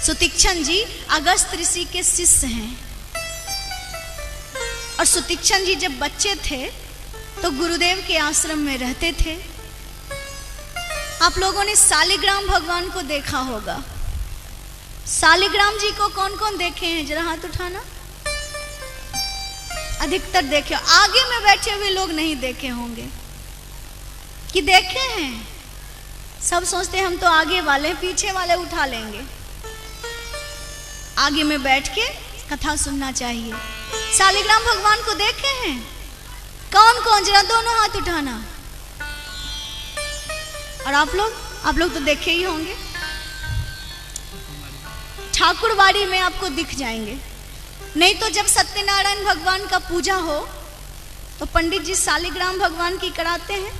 सुतीक्षण जी अगस्त ऋषि के शिष्य हैं। और सुतीक्षण जी जब बच्चे थे तो गुरुदेव के आश्रम में रहते थे। आप लोगों ने शालिग्राम भगवान को देखा होगा। शालिग्राम जी को कौन कौन देखे हैं, जरा हाथ उठाना। अधिकतर देखे, आगे में बैठे हुए लोग नहीं देखे होंगे कि देखे हैं। सब सोचते हैं हम तो आगे वाले, पीछे वाले उठा लेंगे। आगे में बैठ के कथा सुनना चाहिए। शालिग्राम भगवान को देखे हैं कौन कौन, जरा दोनों हाथ उठाना। और आप लोग तो देखे ही होंगे। ठाकुरबाड़ी में आपको दिख जाएंगे। नहीं तो जब सत्यनारायण भगवान का पूजा हो तो पंडित जी शालिग्राम भगवान की कराते हैं,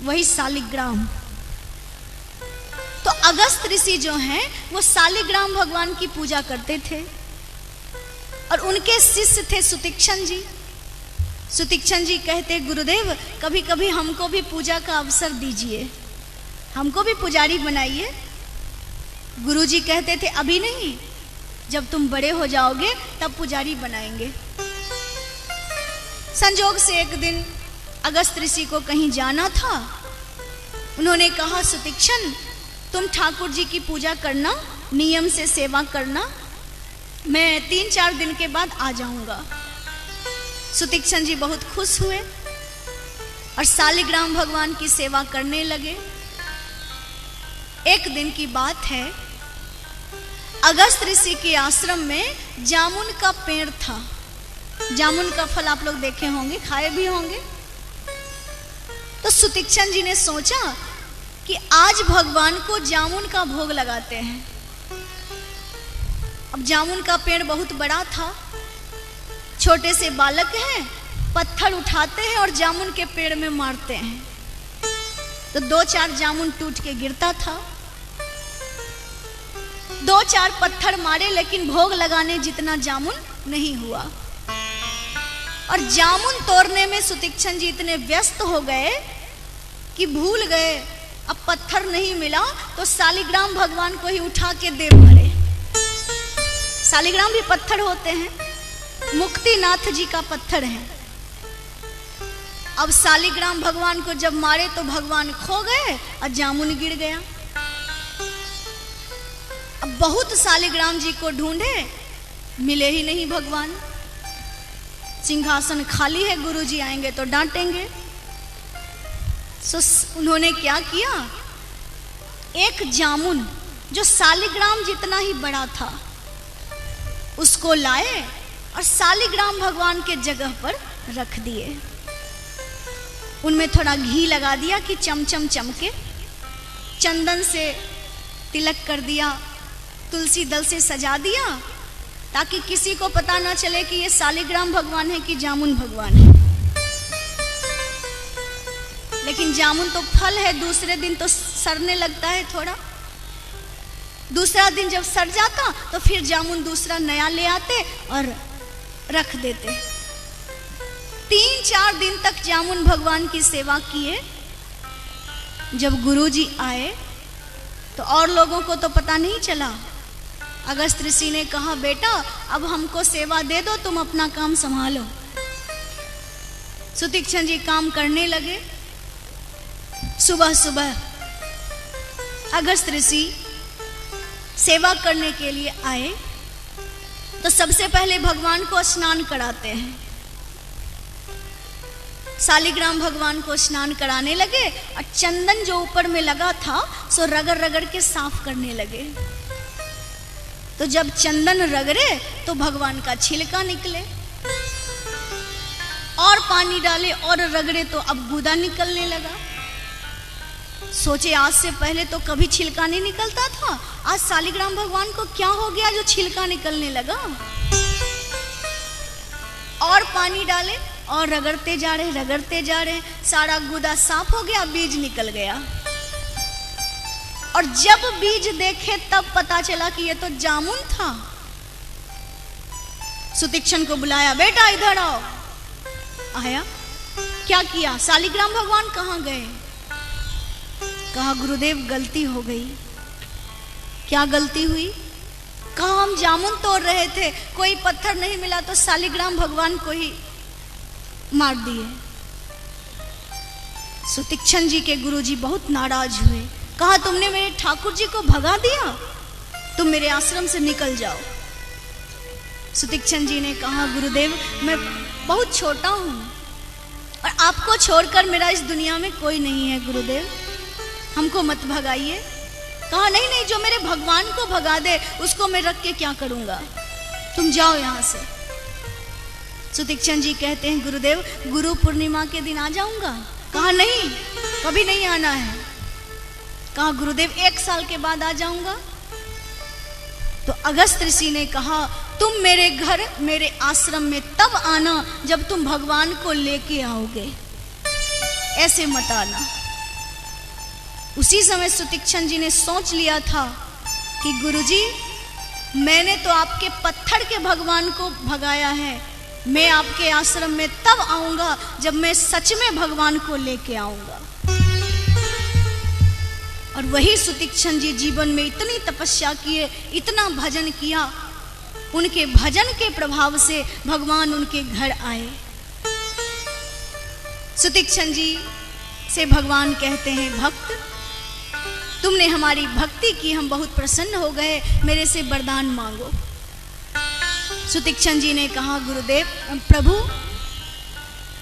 वही शालिग्राम। तो अगस्त ऋषि जो हैं वो शालिग्राम भगवान की पूजा करते थे। और उनके शिष्य थे सुतीक्षण जी। सुतीक्षण जी कहते, गुरुदेव कभी कभी हमको भी पूजा का अवसर दीजिए, हमको भी पुजारी बनाइए। गुरुजी कहते थे अभी नहीं, जब तुम बड़े हो जाओगे तब पुजारी बनाएंगे। संजोग से एक दिन अगस्त ऋषि को कहीं जाना था। उन्होंने कहा, सुतीक्षण तुम ठाकुर जी की पूजा करना, नियम से सेवा करना, मैं 3-4 दिन के बाद आ जाऊंगा। सुतीक्षण जी बहुत खुश हुए और शालिग्राम भगवान की सेवा करने लगे। एक दिन की बात है, अगस्त ऋषि के आश्रम में जामुन का पेड़ था। जामुन का फल आप लोग देखे होंगे, खाए भी होंगे। तो सुतीक्षण जी ने सोचा कि आज भगवान को जामुन का भोग लगाते हैं। अब जामुन का पेड़ बहुत बड़ा था। छोटे से बालक हैं, पत्थर उठाते हैं और जामुन के पेड़ में मारते हैं तो 2-4 जामुन टूट के गिरता था। 2-4 पत्थर मारे लेकिन भोग लगाने जितना जामुन नहीं हुआ। और जामुन तोड़ने में सुतीक्षण जी इतने व्यस्त हो गए कि भूल गए, अब पत्थर नहीं मिला तो शालिग्राम भगवान को ही उठा के दे मारे। शालिग्राम भी पत्थर होते हैं, मुक्तिनाथ जी का पत्थर है। अब शालिग्राम भगवान को जब मारे तो भगवान खो गए और जामुन गिर गया। अब बहुत शालिग्राम जी को ढूंढे, मिले ही नहीं भगवान। सिंहासन खाली है, गुरुजी आएंगे तो डांटेंगे। सो उन्होंने क्या किया, एक जामुन जो शालिग्राम जितना ही बड़ा था उसको लाए और शालिग्राम भगवान के जगह पर रख दिए। उनमें थोड़ा घी लगा दिया कि चमचम चमके, चंदन से तिलक कर दिया, तुलसी दल से सजा दिया ताकि किसी को पता ना चले कि ये शालिग्राम भगवान है कि जामुन भगवान है। लेकिन जामुन तो फल है, दूसरे दिन तो सड़ने लगता है थोड़ा। दूसरा दिन जब सड़ जाता तो फिर जामुन दूसरा नया ले आते और रख देते। 3-4 दिन तक जामुन भगवान की सेवा किए। जब गुरुजी आए तो और लोगों को तो पता नहीं चला। अगस्त ऋषि ने कहा, बेटा अब हमको सेवा दे दो, तुम अपना काम संभालो। सुतीक्षण जी काम करने लगे। सुबह सुबह अगस्त ऋषि सेवा करने के लिए आए तो सबसे पहले भगवान को स्नान कराते हैं। शालिग्राम भगवान को स्नान कराने लगे और चंदन जो ऊपर में लगा था सो रगड़ रगड़ के साफ करने लगे। तो जब चंदन रगड़े तो भगवान का छिलका निकले, और पानी डाले और रगड़े तो अब गूदा निकलने लगा। सोचे आज से पहले तो कभी छिलका नहीं निकलता था, आज शालिग्राम भगवान को क्या हो गया जो छिलका निकलने लगा। और पानी डाले और रगड़ते जा रहे, सारा गूदा साफ हो गया, बीज निकल गया। और जब बीज देखे तब पता चला कि ये तो जामुन था। सुतीक्षण को बुलाया, बेटा इधर आओ। आया, क्या किया, शालिग्राम भगवान कहाँ गए? कहा, गुरुदेव गलती हो गई। क्या गलती हुई? कहा हम जामुन तोड़ रहे थे, कोई पत्थर नहीं मिला तो शालिग्राम भगवान को ही मार दिए। सुतीक्षण जी के गुरुजी बहुत नाराज हुए, कहा तुमने मेरे ठाकुर जी को भगा दिया, तुम मेरे आश्रम से निकल जाओ। सुतीक्षण जी ने कहा गुरुदेव मैं बहुत छोटा हूं और आपको छोड़कर मेरा इस दुनिया में कोई नहीं है, गुरुदेव हमको मत भगाइए। कहा नहीं नहीं, जो मेरे भगवान को भगा दे उसको मैं रख के क्या करूंगा, तुम जाओ यहां से। सुतीक्षण जी कहते हैं गुरुदेव गुरु पूर्णिमा के दिन आ जाऊंगा। कहा नहीं, कभी नहीं आना है। कहा गुरुदेव 1 साल के बाद आ जाऊंगा। तो अगस्त ऋषि ने कहा तुम मेरे घर मेरे आश्रम में तब आना जब तुम भगवान को लेके आओगे, ऐसे मत आना। उसी समय सुतीक्षण जी ने सोच लिया था कि गुरुजी मैंने तो आपके पत्थर के भगवान को भगाया है, मैं आपके आश्रम में तब आऊंगा जब मैं सच में भगवान को लेके आऊंगा। और वही सुतीक्षण जी जीवन में इतनी तपस्या किए, इतना भजन किया, उनके भजन के प्रभाव से भगवान उनके घर आए। सुतीक्षण जी से भगवान कहते हैं भक्त तुमने हमारी भक्ति की, हम बहुत प्रसन्न हो गए, मेरे से वरदान मांगो। सुतीक्षण जी ने कहा गुरुदेव प्रभु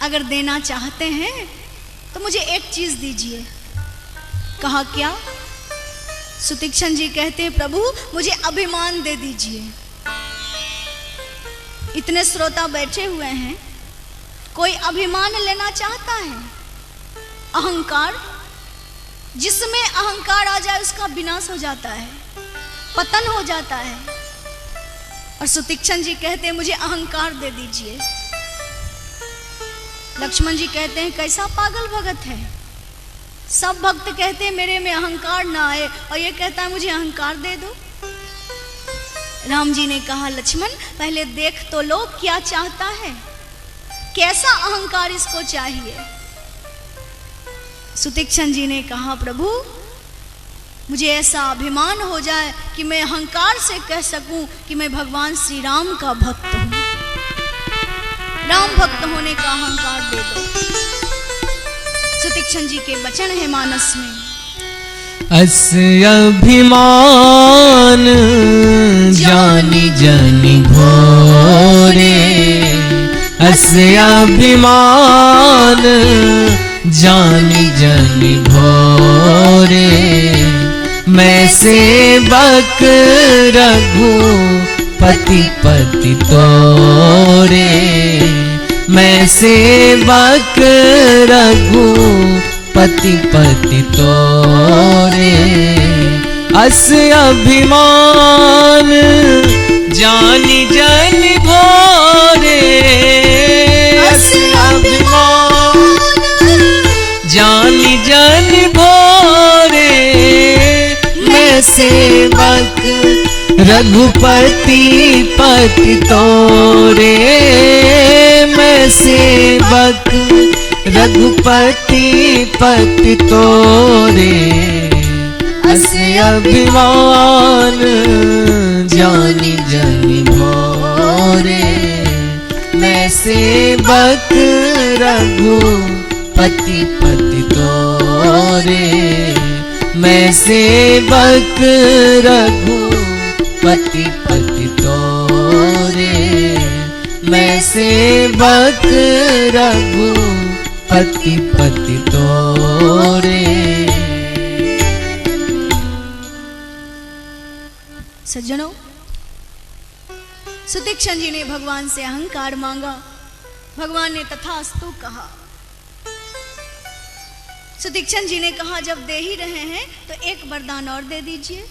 अगर देना चाहते हैं तो मुझे एक चीज दीजिए। कहा क्या? सुतीक्षण जी कहते हैं प्रभु मुझे अभिमान दे दीजिए। इतने श्रोता बैठे हुए हैं, कोई अभिमान लेना चाहता है? अहंकार, जिसमें अहंकार आ जाए उसका विनाश हो जाता है, पतन हो जाता है। और सुतीक्षण जी कहते हैं मुझे अहंकार दे दीजिए। लक्ष्मण जी कहते हैं कैसा पागल भगत है, सब भक्त कहते हैं मेरे में अहंकार ना आए और ये कहता है मुझे अहंकार दे दो। राम जी ने कहा लक्ष्मण पहले देख तो लो क्या चाहता है, कैसा अहंकार इसको चाहिए। सुतीक्षण जी ने कहा प्रभु मुझे ऐसा अभिमान हो जाए कि मैं अहंकार से कह सकूं कि मैं भगवान श्री राम का भक्त हूं। राम भक्त होने का अहंकार दे दो। सुतीक्षण जी के वचन है मानस में, अस्य अभिमान जानि जानि भोरे, अस्य अभिमान जानि जानि भोरे, मैं सेवक रघुपति पति तोरे, मैं सेवक रघुपति पति तोरे, अस्य अभिमान जानि जानि भोरे, अस्य अभिमान जानि जानि भोरे, मैं सेवक रघुपति पति तोरे, मैं सेवक रघुपति पति तोरे, अस्य अभिमान जानि जानि भोरे, मैं सेवक रघुपति पति तोरे, मैं सेवक रघुपति पति तोरे, मैं सेवक रघुपति पति तोरे। सज्जनों, सुतीक्षण जी ने भगवान से अहंकार मांगा, भगवान ने तथास्तु कहा। सुतीक्षण जी ने कहा जब दे ही रहे हैं तो एक वरदान और दे दीजिए।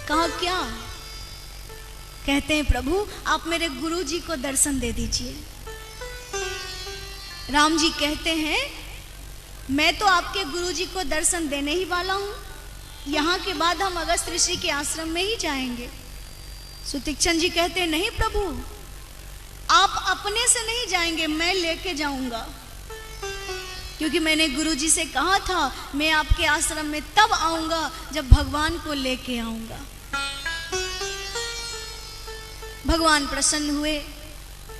कहा क्या? कहते हैं प्रभु आप मेरे गुरु जी को दर्शन दे दीजिए। राम जी कहते हैं मैं तो आपके गुरु जी को दर्शन देने ही वाला हूं, यहाँ के बाद हम अगस्त ऋषि के आश्रम में ही जाएंगे। सुतीक्षण जी कहते हैं नहीं प्रभु आप अपने से नहीं जाएंगे, मैं लेके जाऊंगा, क्योंकि मैंने गुरुजी से कहा था मैं आपके आश्रम में तब आऊंगा जब भगवान को लेके आऊंगा। भगवान प्रसन्न हुए।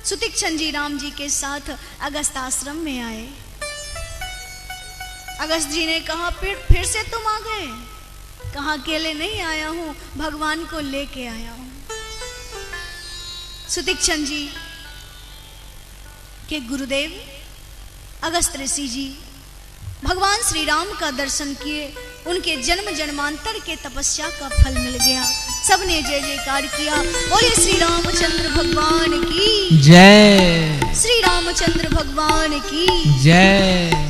सुतीक्षण जी राम जी के साथ अगस्त आश्रम में आए। अगस्त जी ने कहा फिर से तुम आ गए? कहा अकेले नहीं आया हूं, भगवान को लेके आया हूं। सुतीक्षण जी के गुरुदेव अगस्त ऋषि जी भगवान श्री राम का दर्शन किए। उनके जन्म जन्मांतर के तपस्या का फल मिल गया। सबने जय जयकार किया। बोले श्री रामचंद्र भगवान की जय, श्री रामचंद्र भगवान की जय।